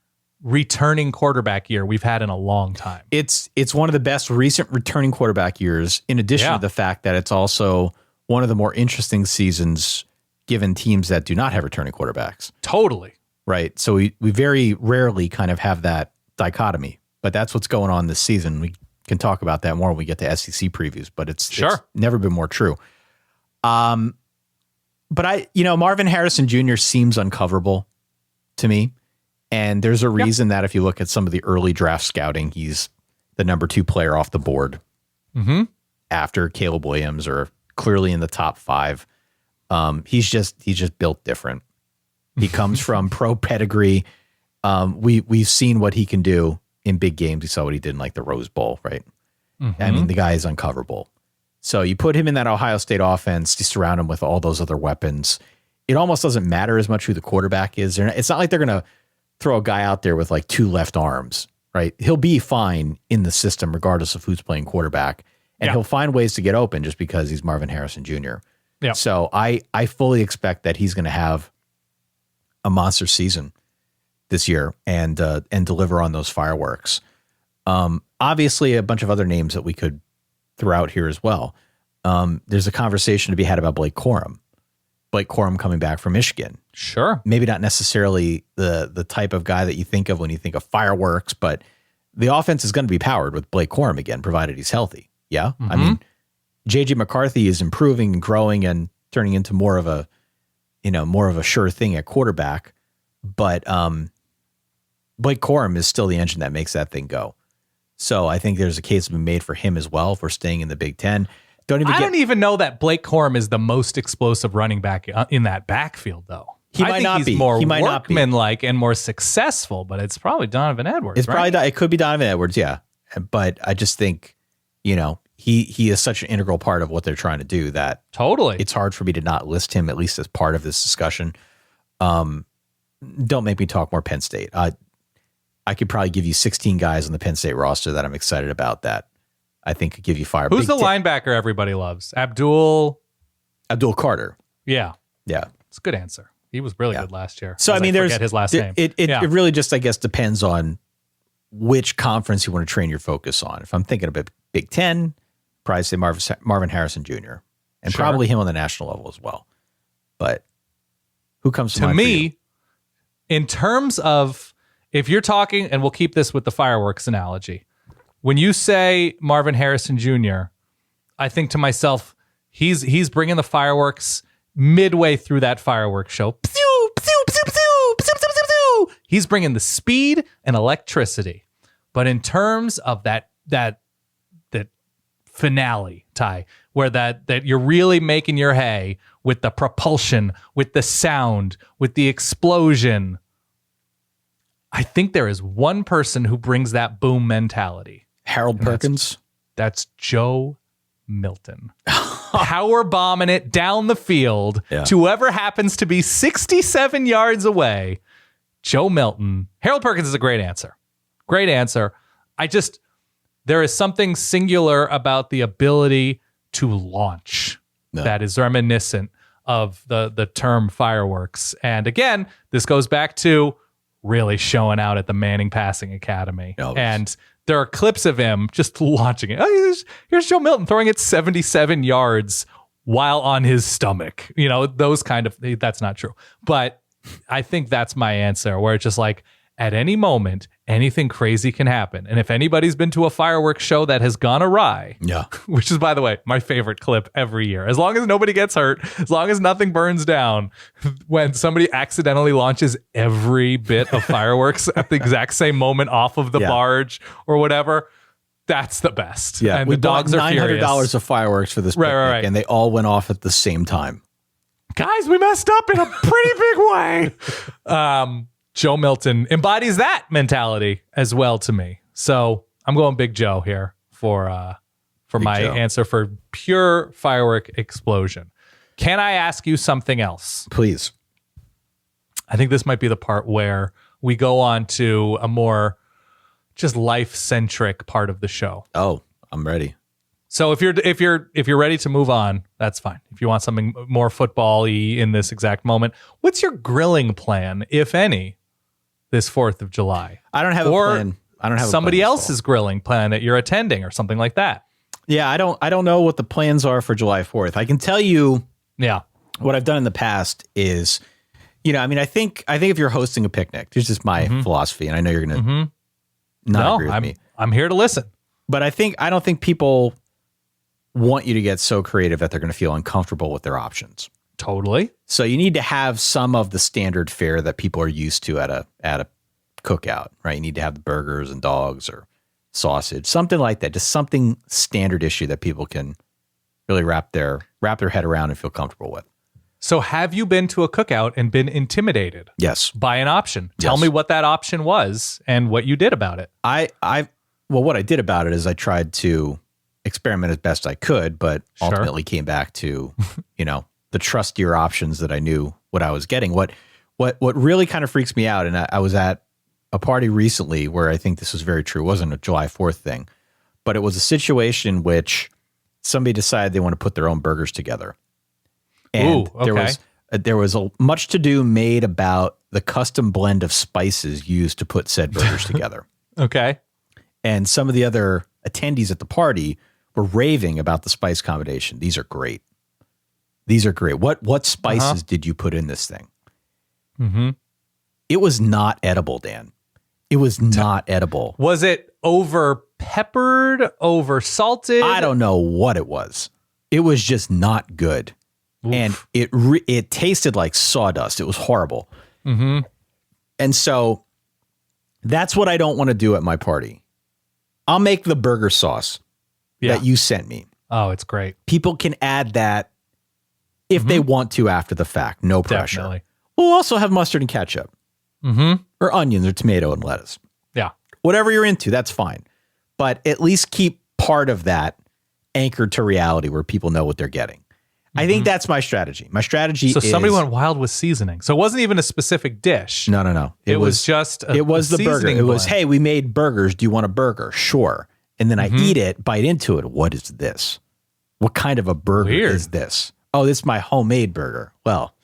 returning quarterback year we've had in a long time. It's one of the best recent returning quarterback years, in addition Yeah. to the fact that it's also one of the more interesting seasons given teams that do not have returning quarterbacks. Totally. Right. So we very rarely kind of have that dichotomy, but that's what's going on this season. We can talk about that more when we get to SEC previews, but it's never been more true. But Marvin Harrison Jr. seems uncoverable to me. And there's a reason that if you look at some of the early draft scouting, he's the number 2 player off the board after Caleb Williams, or clearly in the top 5. He's just built different. He comes from pro pedigree. We've seen what he can do in big games. We saw what he did in like the Rose Bowl, right? I mean, the guy is uncoverable. So you put him in that Ohio State offense, you surround him with all those other weapons. It almost doesn't matter as much who the quarterback is. It's not like they're going to throw a guy out there with like 2 left arms, right? He'll be fine in the system regardless of who's playing quarterback. And he'll find ways to get open just because he's Marvin Harrison Jr. Yeah. So I fully expect that he's going to have a monster season this year and deliver on those fireworks. Obviously, a bunch of other names that we could throw out here as well. There's a conversation to be had about Blake Corum. Blake Corum coming back from Michigan. Sure. Maybe not necessarily the type of guy that you think of when you think of fireworks, but the offense is going to be powered with Blake Corum again, provided he's healthy. Yeah. I mean, JJ McCarthy is improving and growing and turning into more of a sure thing at quarterback. But Blake Corum is still the engine that makes that thing go. So I think there's a case to be made for him as well if we're staying in the Big Ten. I don't even know that Blake Corum is the most explosive running back in that backfield, though. He might not be. More He might not be. workmanlike and more successful, but it's probably Donovan Edwards. It's right? probably it could be Donovan Edwards, yeah. But I just think, he is such an integral part of what they're trying to do that Totally. it's hard for me to not list him at least as part of this discussion. Don't make me talk more Penn State. I could probably give you 16 guys on the Penn State roster that I'm excited about that I think could give you fire. Who's the linebacker everybody loves? Abdul Carter. Yeah. Yeah. It's a good answer. He was really good last year. So, forget his last name. It really just, I guess, depends on which conference you want to train your focus on. If I'm thinking about Big Ten, probably say Marvin Harrison Jr. and probably him on the national level as well. But who comes to mind for you? me, in terms of, if you're talking, and we'll keep this with the fireworks analogy, when you say Marvin Harrison Jr., I think to myself, he's bringing the fireworks midway through that fireworks show. He's bringing the speed and electricity. But in terms of that finale, Ty, where that you're really making your hay with the propulsion, with the sound, with the explosion. I think there is one person who brings that boom mentality. Harold Perkins. That's Joe Milton. Power bombing it down the field to whoever happens to be 67 yards away. Joe Milton. Harold Perkins is a great answer. Great answer. There is something singular about the ability to launch that is reminiscent of the term fireworks. And again, this goes back to really showing out at the Manning Passing Academy. And there are clips of him just launching it. Oh, here's Joe Milton throwing it 77 yards while on his stomach. You know, those kind of, that's not true. But I think that's my answer, where it's just like, at any moment, anything crazy can happen. And if anybody's been to a fireworks show that has gone awry, which is, by the way, my favorite clip every year, as long as nobody gets hurt, as long as nothing burns down, when somebody accidentally launches every bit of fireworks at the exact same moment off of the barge or whatever, that's the best. Yeah, and we the dogs bought are furious. $900 of fireworks for this picnic, Right. and they all went off at the same time. Guys, we messed up in a pretty big way. Joe Milton embodies that mentality as well to me. So I'm going Big Joe here for my answer for pure firework explosion. Can I ask you something else? Please. I think this might be the part where we go on to a more just life-centric part of the show. Oh, I'm ready. So if you're ready to move on, that's fine. If you want something more football-y in this exact moment, what's your grilling plan, if any, this 4th of July? I don't have a plan. I don't have somebody a plan else's grilling plan that you're attending or something like that. Yeah, I don't know what the plans are for July 4th. I can tell you what I've done in the past is, I think if you're hosting a picnic, this is my philosophy, and I know you're going to not agree with me. I'm here to listen. But I don't think people want you to get so creative that they're going to feel uncomfortable with their options. Totally. So you need to have some of the standard fare that people are used to at a cookout, right? You need to have the burgers and dogs or sausage, something like that. Just something standard issue that people can really wrap their head around and feel comfortable with. So have you been to a cookout and been intimidated? Yes. By an option? Tell me what that option was and what you did about it. What I did about it is I tried to experiment as best I could, but ultimately came back to, the trustier options that I knew what I was getting. What really kind of freaks me out, and I was at a party recently where I think this was very true. It wasn't a July 4th thing, but it was a situation in which somebody decided they want to put their own burgers together. And there was a much to do made about the custom blend of spices used to put said burgers together. Okay. And some of the other attendees at the party were raving about the spice combination. These are great. What spices did you put in this thing? Mm-hmm. It was not edible, Dan. It was not edible. Was it over peppered, over salted? I don't know what it was. It was just not good. Oof. And it tasted like sawdust. It was horrible. Mm-hmm. And so that's what I don't want to do at my party. I'll make the burger sauce that you sent me. Oh, it's great. People can add that if they want to after the fact. No pressure. Definitely. We'll also have mustard and ketchup. Or onions or tomato and lettuce. Yeah. Whatever you're into, that's fine. But at least keep part of that anchored to reality where people know what they're getting. I think that's my strategy. My strategy is... So somebody went wild with seasoning. So it wasn't even a specific dish. No. It was just it was the burger. It was, hey, we made burgers. Do you want a burger? Sure. And then I eat it, bite into it. What is this? What kind of a burger is this? Oh, this is my homemade burger. Well,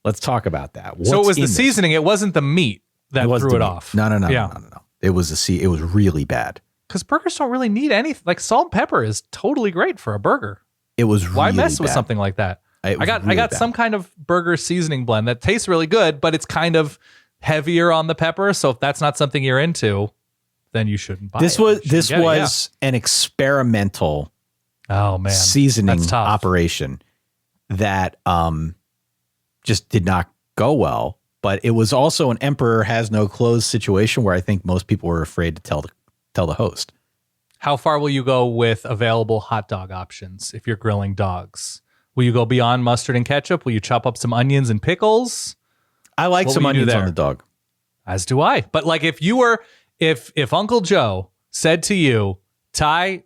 let's talk about that. So it was the seasoning. It wasn't the meat that threw it off. No. It was it was really bad. Because burgers don't really need anything. Like salt and pepper is totally great for a burger. It was really Why mess bad. with something like that? I got bad. some kind of burger seasoning blend that tastes really good, but it's kind of heavier on the pepper. So if that's not something you're into, then you shouldn't buy it. This was an experimental seasoning operation that just did not go well. But it was also an emperor has no clothes situation where I think most people were afraid to tell the host. How far will you go with available hot dog options if you're grilling dogs? Will you go beyond mustard and ketchup? Will you chop up some onions and pickles? I like some onions on the dog. As do I. But like if Uncle Joe said to you, Ty,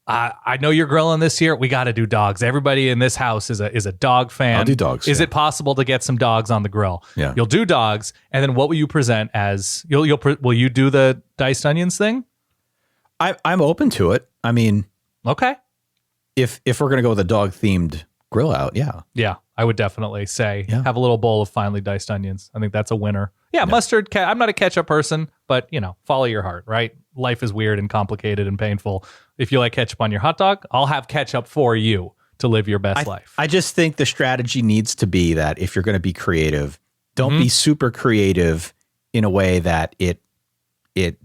I know you're grilling this year. We got to do dogs. Everybody in this house is a dog fan. I'll do dogs. Is it possible to get some dogs on the grill? Yeah. You'll do dogs, and then what will you present as? Will you do the diced onions thing? I'm open to it. I mean, okay. If we're gonna go with a dog themed grill out, yeah, I would definitely say have a little bowl of finely diced onions. I think that's a winner. Yeah, mustard. I'm not a ketchup person, but follow your heart. Right? Life is weird and complicated and painful. If you like ketchup on your hot dog, I'll have ketchup for you to live your best life. I just think the strategy needs to be that if you're going to be creative, don't be super creative in a way that it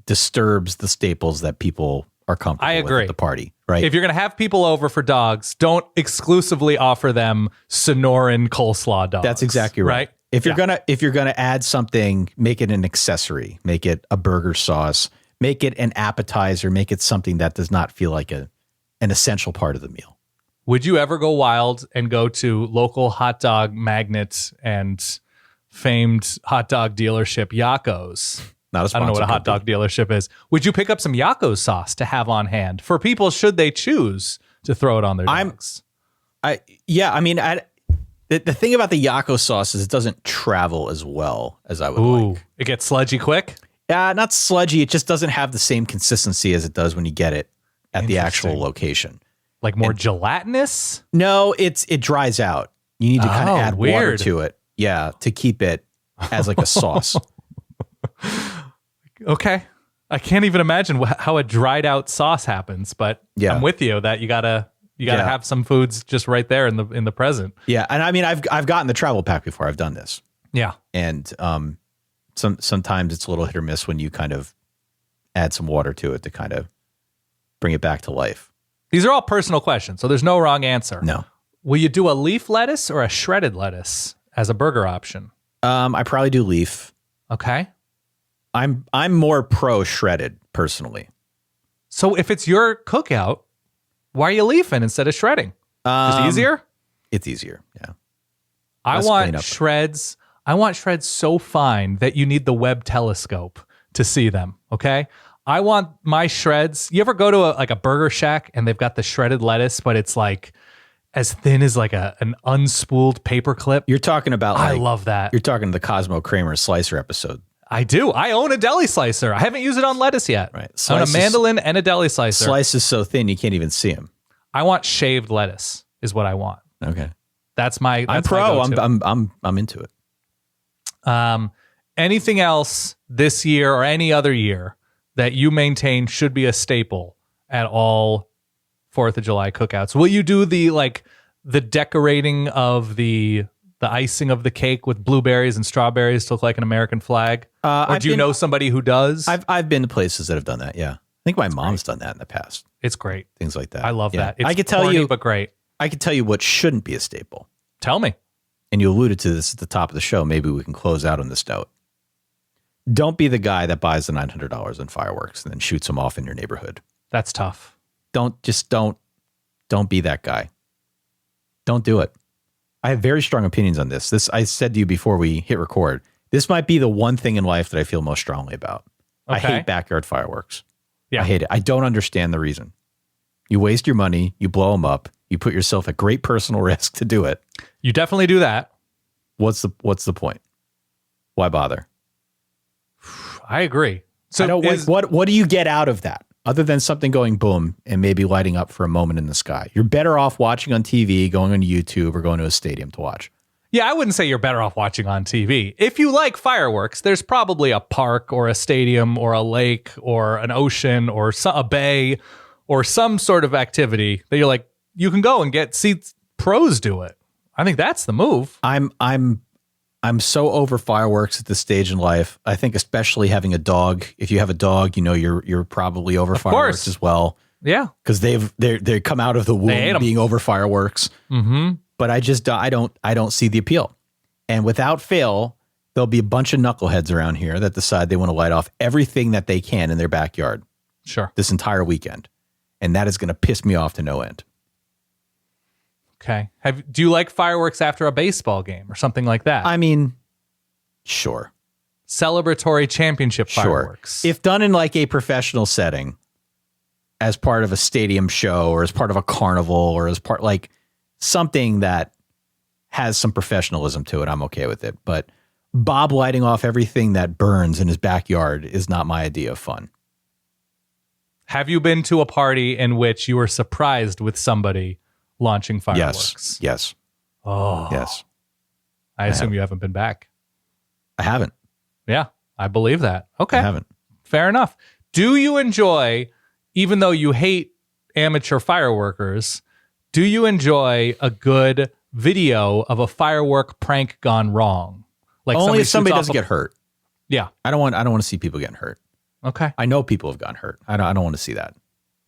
disturbs the staples that people are comfortable with at the party, right? If you're going to have people over for dogs, don't exclusively offer them Sonoran coleslaw dogs. That's exactly right. If you're gonna add something, make it an accessory, make it a burger sauce, make it an appetizer, make it something that does not feel like an essential part of the meal. Would you ever go wild and go to local hot dog magnet and famed hot dog dealership Yakko's? Not a I don't know what a hot dog dealership is. Would you pick up some Yakko's sauce to have on hand for people should they choose to throw it on their dogs? The thing about the Yakko sauce is it doesn't travel as well as I would like. It gets sludgy quick? Not sludgy. It just doesn't have the same consistency as it does when you get it at the actual location. Like more gelatinous? No, it dries out. You need to kind of add water to it. Yeah, to keep it as like a sauce. Okay. I can't even imagine how a dried out sauce happens, but I'm with you that you gotta have some foods just right there in the present. Yeah, and I mean I've gotten the travel pack before. I've done this. Yeah, and sometimes it's a little hit or miss when you kind of add some water to it to kind of bring it back to life. These are all personal questions, so there's no wrong answer. No. Will you do a leaf lettuce or a shredded lettuce as a burger option? I probably do leaf. Okay. I'm more pro shredded personally. So if it's your cookout, why are you leafing instead of shredding? Just easier? It's easier, yeah. I want shreds so fine that you need the Webb telescope to see them, okay? I want my shreds. You ever go to a Burger Shack and they've got the shredded lettuce, but it's like as thin as like an unspooled paper clip? You're talking about I love that. You're talking the Cosmo Kramer Slicer episode. I do. I own a Deli Slicer. I haven't used it on lettuce yet. Right. I own a mandolin and a Deli Slicer. Slice is so thin you can't even see them. I want shaved lettuce is what I want. Okay. I'm pro. I'm into it. Anything else this year or any other year that you maintain should be a staple at all 4th of July cookouts? Will you do the decorating of the icing of the cake with blueberries and strawberries to look like an American flag? Or do you know somebody who does? I've been to places that have done that. Yeah, I think my mom's done that in the past. It's great. Things like that. I love that. It's I could tell you, but great. I could tell you what shouldn't be a staple. Tell me. And you alluded to this at the top of the show. Maybe we can close out on this note. Don't be the guy that buys the $900 in fireworks and then shoots them off in your neighborhood. That's tough. Don't be that guy. Don't do it. I have very strong opinions on this. I said to you before we hit record, this might be the one thing in life that I feel most strongly about. Okay. I hate backyard fireworks. Yeah. I hate it. I don't understand the reason. You waste your money, you blow them up, you put yourself at great personal risk to do it. You definitely do that. What's the point? Why bother? I agree. So what do you get out of that? Other than something going boom and maybe lighting up for a moment in the sky. You're better off watching on TV, going on YouTube, or going to a stadium to watch. Yeah, I wouldn't say you're better off watching on TV. If you like fireworks, there's probably a park or a stadium or a lake or an ocean or a bay or some sort of activity that you're like, you can go and see pros do it. I think that's the move. I'm so over fireworks at this stage in life. I think especially having a dog. If you have a dog, you're probably over fireworks as well. Yeah, because they come out of the womb being over fireworks. Mm-hmm. But I don't see the appeal. And without fail, there'll be a bunch of knuckleheads around here that decide they want to light off everything that they can in their backyard. Sure. This entire weekend. And that is going to piss me off to no end. Okay. Do you like fireworks after a baseball game or something like that? I mean, sure. Celebratory championship fireworks. Sure. If done in like a professional setting, as part of a stadium show or as part of a carnival or as part like something that has some professionalism to it, I'm okay with it. But Bob lighting off everything that burns in his backyard is not my idea of fun. Have you been to a party in which you were surprised with somebody launching fireworks? Yes. Oh. Yes. I assume you haven't been back. I haven't. Yeah, I believe that. Okay. I haven't. Fair enough. Do you enjoy, even though you hate amateur fireworkers, do you enjoy a good video of a firework prank gone wrong? Like only if somebody doesn't get hurt. Yeah. I don't want to see people getting hurt. Okay. I know people have gotten hurt. I don't want to see that.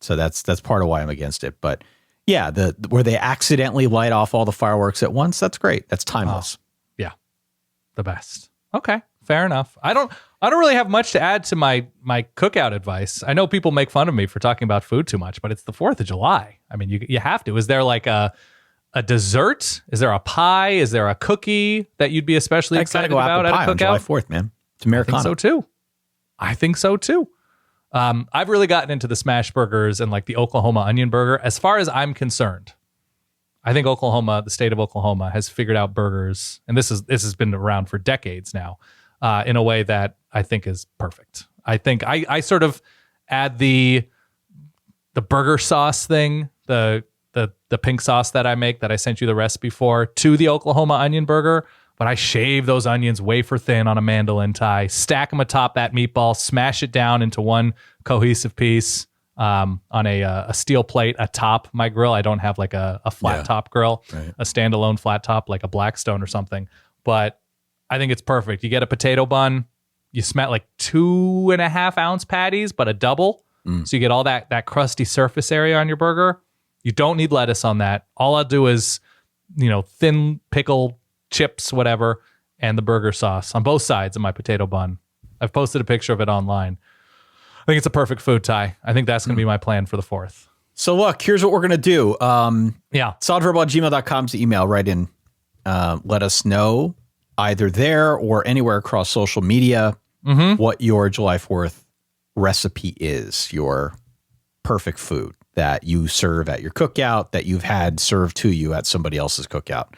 So that's part of why I'm against it. But yeah, where they accidentally light off all the fireworks at once, that's great. That's timeless. Yeah. The best. Okay. Fair enough. I don't really have much to add to my cookout advice. I know people make fun of me for talking about food too much, but it's the 4th of July. I mean, you have to. Is there like a dessert? Is there a pie? Is there a cookie that you'd be especially excited about at a cookout? On July 4th, man. It's Americana. I think so too. I've really gotten into the smash burgers and like the Oklahoma onion burger. As far as I'm concerned, I think Oklahoma, the state of Oklahoma, has figured out burgers, and this has been around for decades now, in a way that I think is perfect. I think I sort of add the burger sauce thing, the pink sauce that I make that I sent you the recipe for, to the Oklahoma onion burger. But I shave those onions wafer thin on a mandolin tie, stack them atop that meatball, smash it down into one cohesive piece on a steel plate atop my grill. I don't have like a flat top grill, right. A standalone flat top like a Blackstone or something. But I think it's perfect. You get a potato bun, you smash like 2.5 ounce patties, but a double. So you get all that crusty surface area on your burger. You don't need lettuce on that. All I'll do is, thin pickle chips, whatever, and the burger sauce on both sides of my potato bun. I've posted a picture of it online. I think it's a perfect food tie. I think that's going to be my plan for the 4th. So look, here's what we're going to do. Solidverbal@gmail.com is the email. Write in. Let us know either there or anywhere across social media what your July 4th recipe is, your perfect food that you serve at your cookout, that you've had served to you at somebody else's cookout.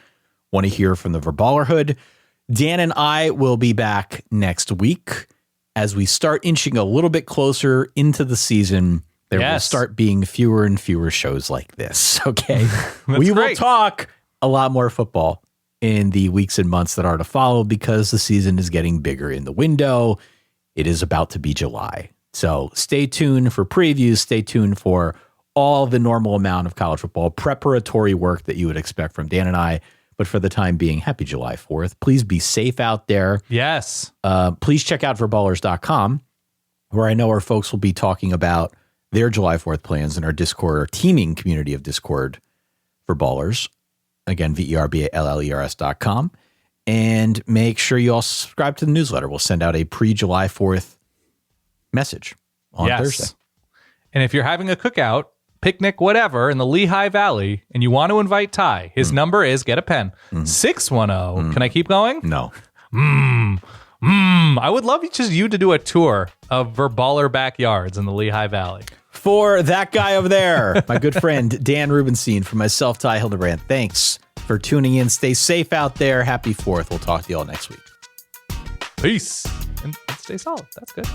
Want to hear from the Verballerhood. Dan and I will be back next week as we start inching a little bit closer into the season. There will start being fewer and fewer shows like this. Okay. We will talk a lot more football in the weeks and months that are to follow because the season is getting bigger in the window. It is about to be July. So stay tuned for previews. Stay tuned for all the normal amount of college football preparatory work that you would expect from Dan and I. But for the time being, happy July 4th. Please be safe out there. Yes. Please check out verballers.com, where I know our folks will be talking about their July 4th plans in our Discord, our teaming community of Discord for Ballers. Again, verballers.com. And make sure you all subscribe to the newsletter. We'll send out a pre-July 4th message on Thursday. And if you're having a cookout, picnic, whatever, in the Lehigh Valley, and you want to invite Ty, his number is, get a pen, 610. Can I keep going? No. I would love you to do a tour of Verballer backyards in the Lehigh Valley. For that guy over there, my good friend, Dan Rubenstein, for myself, Ty Hildebrand, thanks for tuning in. Stay safe out there. Happy 4th. We'll talk to you all next week. Peace. And stay solid. That's good.